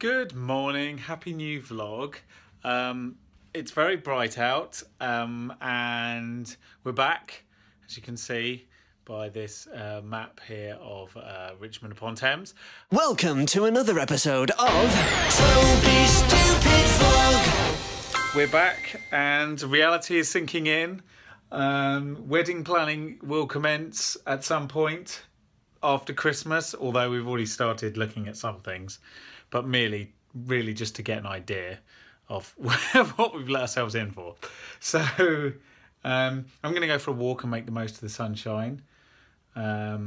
Good morning, happy new vlog. It's very bright out and we're back, as you can see by this map here of Richmond upon Thames. Welcome to another episode of Toby's Stupid Vlog. We're back and reality is sinking in. Wedding planning will commence at some point after Christmas, although we've already started looking at some things, but really just to get an idea of what we've let ourselves in for. So I'm going to go for a walk and make the most of the sunshine. Yeah,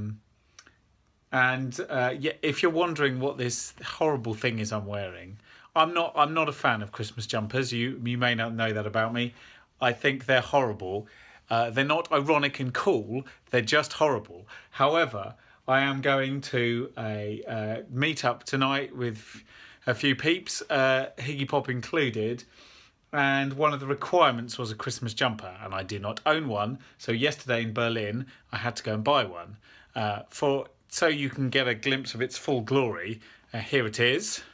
if you're wondering what this horrible thing is I'm wearing, I'm not a fan of Christmas jumpers. You may not know that about me. I think they're horrible. They're not ironic and cool. They're just horrible. However, I am going to a meet-up tonight with a few peeps, Higgy Pop included, and one of the requirements was a Christmas jumper, and I did not own one. So yesterday in Berlin, I had to go and buy one so you can get a glimpse of its full glory. Here it is.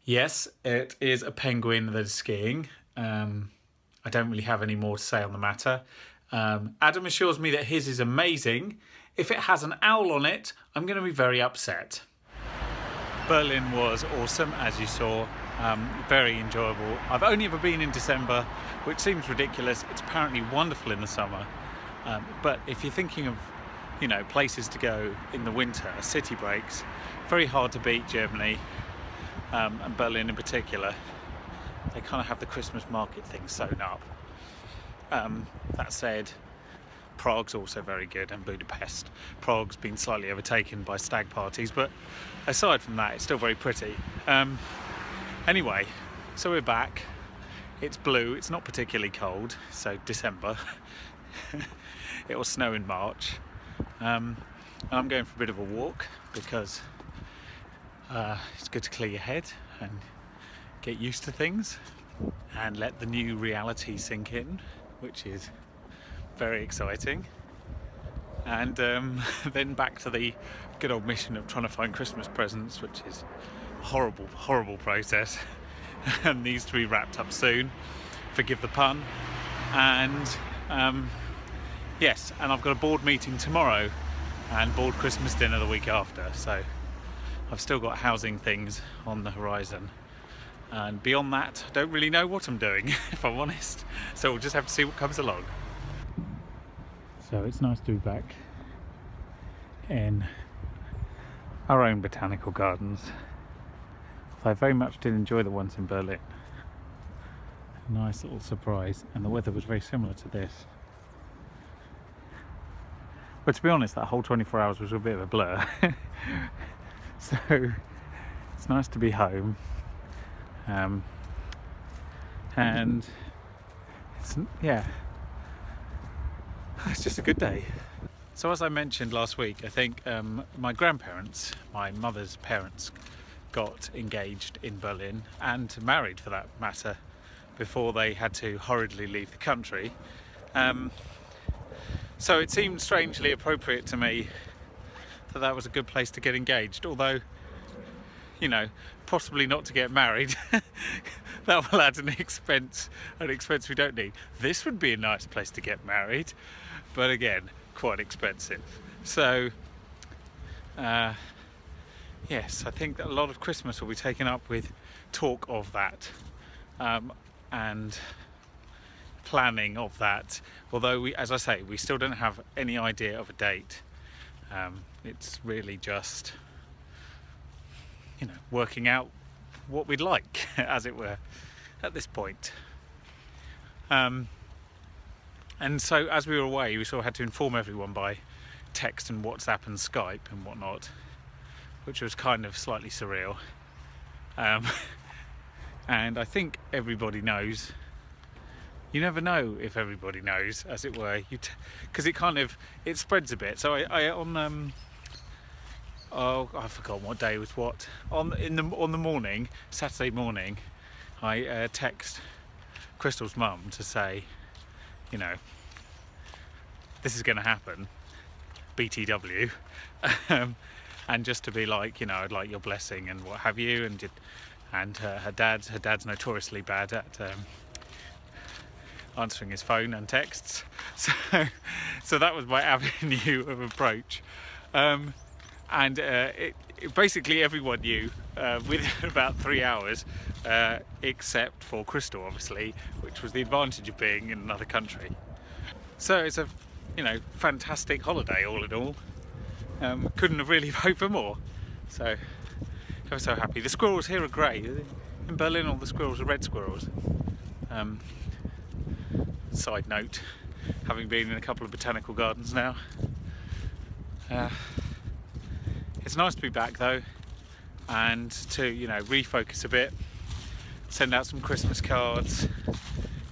Yes, it is a penguin that is skiing. I don't really have any more to say on the matter. Adam assures me that his is amazing. If it has an owl on it, I'm going to be very upset. Berlin was awesome, as you saw. Very enjoyable. I've only ever been in December, which seems ridiculous. It's apparently wonderful in the summer. But if you're thinking of, places to go in the winter, city breaks, very hard to beat Germany, and Berlin in particular. They kind of have the Christmas market thing sewn up. That said, Prague's also very good, and Budapest. Prague's been slightly overtaken by stag parties, but aside from that, it's still very pretty. Anyway, so we're back. It's blue, it's not particularly cold, so December. It will snow in March. And I'm going for a bit of a walk because it's good to clear your head and get used to things and let the new reality sink in, which is very exciting. And then back to the good old mission of trying to find Christmas presents, which is a horrible process and needs to be wrapped up soon, forgive the pun. And yes, and I've got a board meeting tomorrow and board Christmas dinner the week after, so I've still got housing things on the horizon. And beyond that, I don't really know what I'm doing, if I'm honest. So we'll just have to see what comes along. So it's nice to be back in our own botanical gardens. I very much did enjoy the ones in Berlin. A nice little surprise, and the weather was very similar to this. But to be honest, that whole 24 hours was a bit of a blur. So it's nice to be home. And it's just a good day. So as I mentioned last week, I think my grandparents, my mother's parents, got engaged in Berlin and married for that matter before they had to hurriedly leave the country. So it seemed strangely appropriate to me that that was a good place to get engaged, although possibly not to get married. That will add an expense we don't need. This would be a nice place to get married, but again, quite expensive. So yes, I think that a lot of Christmas will be taken up with talk of that and planning of that, although as I say, we still don't have any idea of a date. It's really just working out what we'd like, as it were, at this point. And so as we were away, we sort of had to inform everyone by text and WhatsApp and Skype and whatnot, which was kind of slightly surreal. And I think everybody knows. You never know if everybody knows, as it were, because it spreads a bit. So I on I've forgotten what day was what. On the morning, Saturday morning, I text Crystal's mum to say, this is going to happen, BTW. and just to be like, you know, I'd like your blessing and what have you, and her dad's notoriously bad at answering his phone and texts, so that was my avenue of approach, and basically everyone knew within about 3 hours, except for Crystal, obviously, which was the advantage of being in another country. So it's a, you know, fantastic holiday all in all. Couldn't have really hoped for more. So I was so happy. The squirrels here are grey. In Berlin, all the squirrels are red squirrels. Side note, having been in a couple of botanical gardens now. It's nice to be back though, and to, you know, refocus a bit, send out some Christmas cards,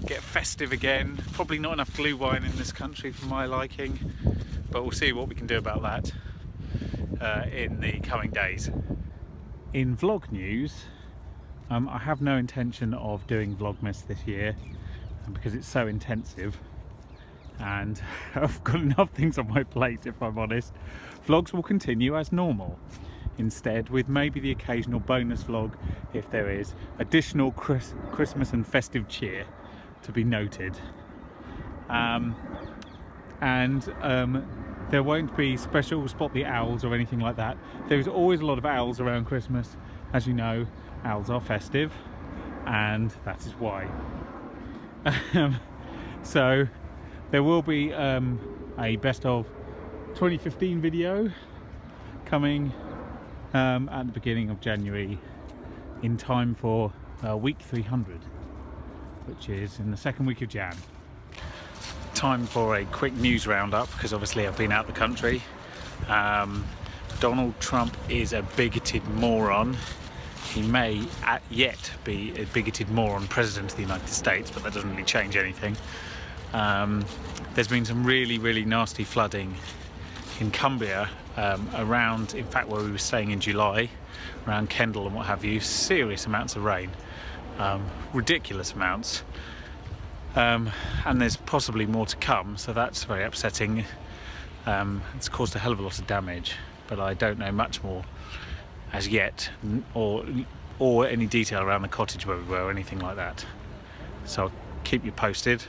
get festive again. Probably not enough glue wine in this country for my liking, but we'll see what we can do about that in the coming days. In vlog news, I have no intention of doing Vlogmas this year because it's so intensive, and I've got enough things on my plate, if I'm honest. Vlogs will continue as normal, instead with maybe the occasional bonus vlog if there is additional Christmas and festive cheer to be noted. There won't be special Spot the Owls or anything like that. There's always a lot of owls around Christmas. As you know, owls are festive, and that is why. So there will be a best of 2015 video coming at the beginning of January, in time for week 300, which is in the second week of Jan. Time for a quick news roundup, because obviously I've been out the country. Donald Trump is a bigoted moron. He may yet be a bigoted moron president of the United States, but that doesn't really change anything. There's been some really nasty flooding in Cumbria, around, in fact, where we were staying in July, around Kendal and what have you. Serious amounts of rain, ridiculous amounts. And there's possibly more to come, so that's very upsetting. It's caused a hell of a lot of damage, but I don't know much more as yet, or any detail around the cottage where we were or anything like that. So I'll keep you posted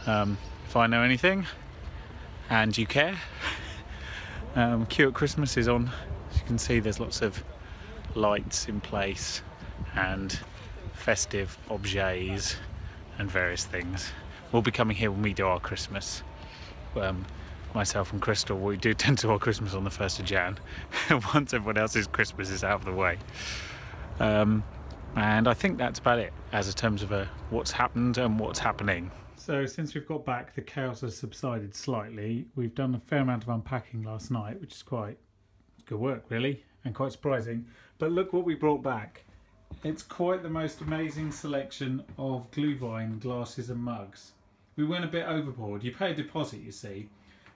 if I know anything and you care. Queue at Christmas is on. As you can see, there's lots of lights in place and festive objets and various things. We'll be coming here when we do our Christmas. Myself and Crystal, we do tend to do our Christmas on the 1st of Jan, once everyone else's Christmas is out of the way. And I think that's about it, as in terms of what's happened and what's happening. So since we've got back, the chaos has subsided slightly. We've done a fair amount of unpacking last night, which is quite good work really, and quite surprising. But look what we brought back. It's quite the most amazing selection of glühwein glasses and mugs. We went a bit overboard. You pay a deposit, you see,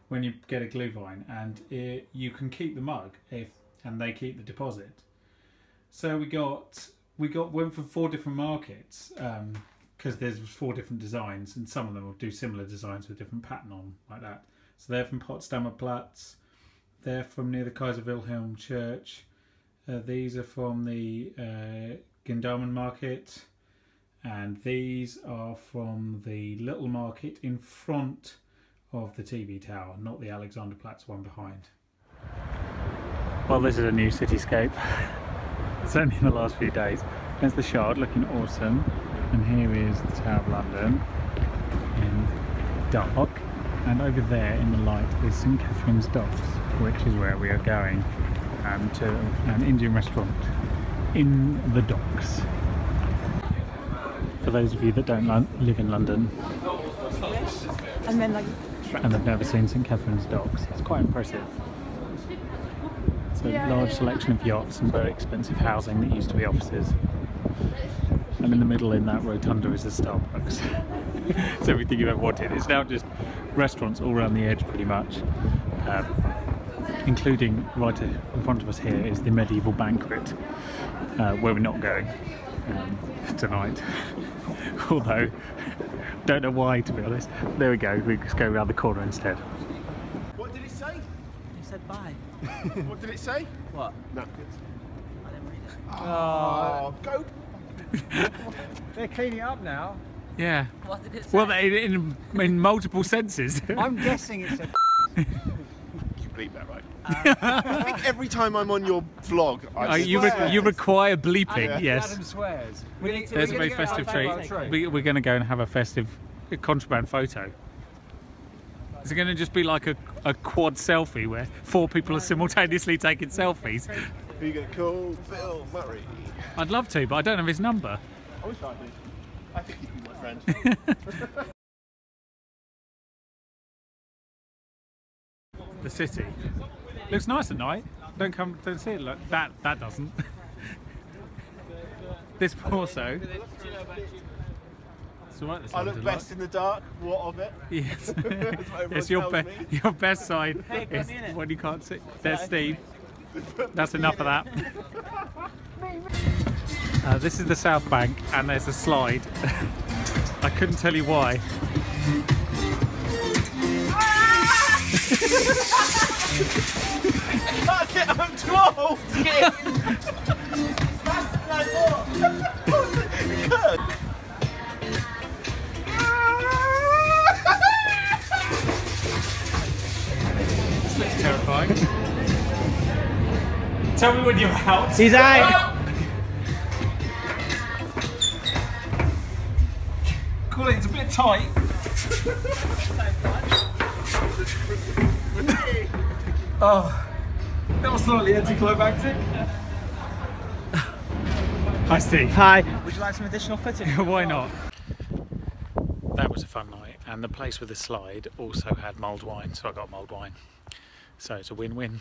when you get a glühwein, and you can keep the mug and they keep the deposit. So we went for 4 different markets, because there's 4 different designs, and some of them will do similar designs with different pattern on, like that. So they're from Potsdamer Platz, they're from near the Kaiser Wilhelm Church, these are from the Gendarmen Market, and these are from the little market in front of the TV tower, not the Alexanderplatz one behind. Well, this is a new cityscape. It's only in the last few days. There's the Shard looking awesome, and here is the Tower of London in dark, and over there in the light is St Catherine's Docks, which is where we are going, to an Indian restaurant in the docks. For those of you that don't live in London and have never seen St Catherine's Docks, it's quite impressive. It's a large selection of yachts and very expensive housing that used to be offices. And in the middle, in that rotunda, is a Starbucks. It's everything you've ever wanted. It's now just restaurants all around the edge, pretty much. Including right in front of us here is the Medieval Banquet, where we're not going tonight. Although, don't know why, to be honest. There we go, we just go around the corner instead. What did he say? He said bye. What did it say? What? Napkins. I didn't read it. Oh, go. They're cleaning it up now. Yeah. What did it say? Well, in multiple senses. I'm guessing it's a. You bleep that, right? I think every time I'm on your vlog, you require bleeping, yes. Adam swears. There's a very festive tree. We're going to go and have a festive contraband photo. Is it going to just be like a quad selfie where 4 people are simultaneously taking selfies? Who are you going to call? Bill Murray. I'd love to, but I don't have his number. I wish I did. I think he'd be my friend. The city looks nice at night. Don't see it like that. That doesn't. This also. It's all right, this I look best in the dark. What of it? Yes. It's Your best side is when you can't see. There's Steve. That's enough of that. This is the South Bank, and there's a slide. I couldn't tell you why. I'm too old to get faster than I thought. This looks terrifying. Tell me when you're out. He's out. Cool, it's a bit tight. Oh, that was slightly anticlimactic. Hi, Steve. Hi. Would you like some additional footage? Why not? That was a fun night, and the place with the slide also had mulled wine, so I got mulled wine. So it's a win-win.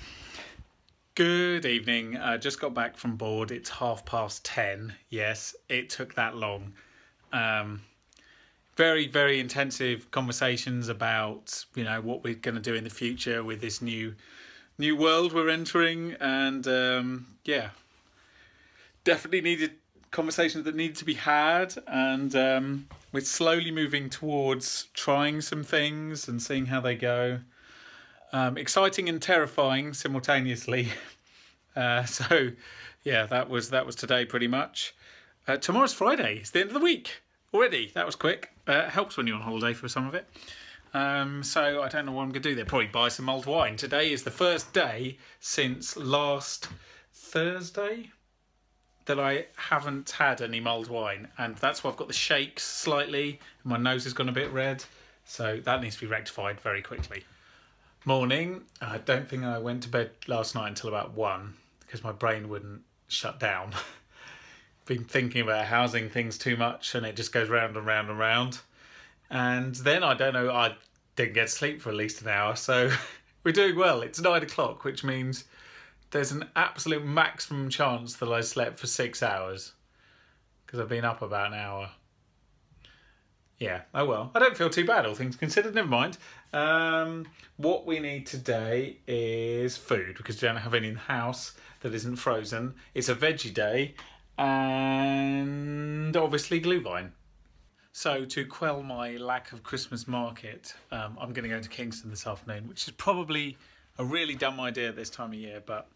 Good evening. Just got back from board. It's 10:30. Yes, it took that long. Very, very intensive conversations about, you know, what we're going to do in the future with this new world we're entering, and yeah, definitely needed conversations that needed to be had, and we're slowly moving towards trying some things and seeing how they go. Exciting and terrifying simultaneously. So yeah, that was today pretty much. Tomorrow's Friday. It's the end of the week already. That was quick. Helps when you're on holiday for some of it. So I don't know what I'm going to do there. Probably buy some mulled wine. Today is the first day since last Thursday that I haven't had any mulled wine, and that's why I've got the shakes slightly. My nose has gone a bit red, so that needs to be rectified very quickly. Morning. I don't think I went to bed last night until about 1 because my brain wouldn't shut down. Been thinking about housing things too much, and it just goes round and round and round. And then I don't know, I didn't get sleep for at least an hour, so we're doing well. It's 9 o'clock, which means there's an absolute maximum chance that I slept for 6 hours because I've been up about an hour. Yeah, oh well. I don't feel too bad, all things considered. Never mind. What we need today is food, because we don't have any in the house that isn't frozen. It's a veggie day, and obviously glühwein. So to quell my lack of Christmas market, I'm going to go to Kingston this afternoon, which is probably a really dumb idea at this time of year, but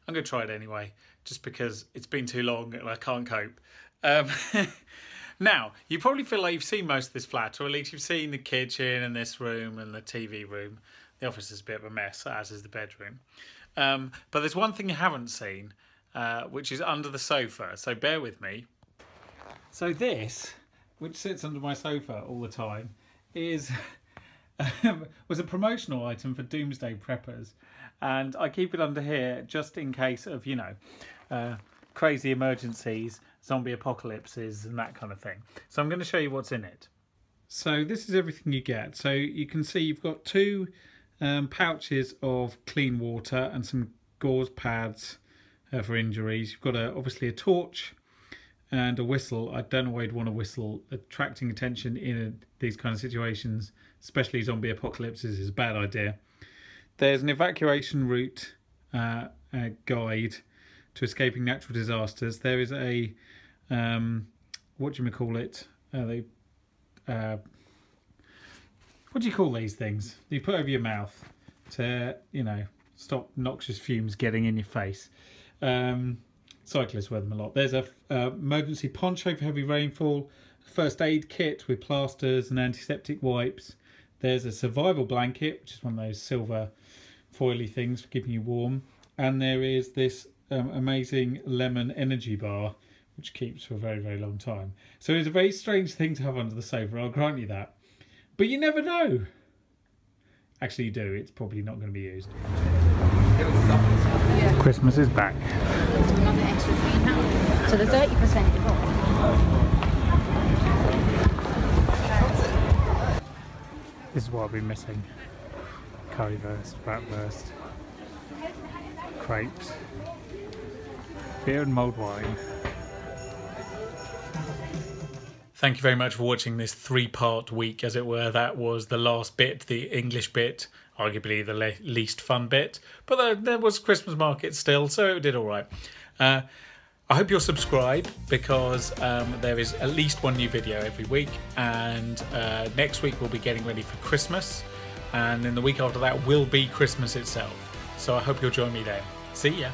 I'm going to try it anyway, just because it's been too long and I can't cope. Now, you probably feel like you've seen most of this flat, or at least you've seen the kitchen and this room and the TV room. The office is a bit of a mess, as is the bedroom. But there's one thing you haven't seen, which is under the sofa, so bear with me. So this, which sits under my sofa all the time, was a promotional item for Doomsday Preppers. And I keep it under here just in case of, you know, crazy emergencies, zombie apocalypses and that kind of thing. So I'm going to show you what's in it. So this is everything you get. So you can see you've got 2 pouches of clean water and some gauze pads for injuries. You've got obviously a torch and a whistle. I don't know why you'd want a whistle. Attracting attention in these kind of situations, especially zombie apocalypses, is a bad idea. There's an evacuation route guide to escaping natural disasters. There is a what do you call it? What do you call these things? You put over your mouth to, you know, stop noxious fumes getting in your face. Cyclists wear them a lot. There's a emergency poncho for heavy rainfall, a first aid kit with plasters and antiseptic wipes. There's a survival blanket, which is one of those silver foily things for keeping you warm. And there is this amazing lemon energy bar, which keeps for a very, very long time. So it's a very strange thing to have under the sofa, I'll grant you that. But you never know. Actually you do, it's probably not going to be used. Christmas is back. Another extra £3. So the 30% is off. This is what I've been missing. Currywurst, bratwurst, crepes, beer and mulled wine. Thank you very much for watching this 3-part week, as it were. That was the last bit, the English bit, arguably the least fun bit. But there was Christmas market still, so it did all right. I hope you'll subscribe, because there is at least one new video every week. And next week we'll be getting ready for Christmas. And then the week after that will be Christmas itself. So I hope you'll join me then. See ya.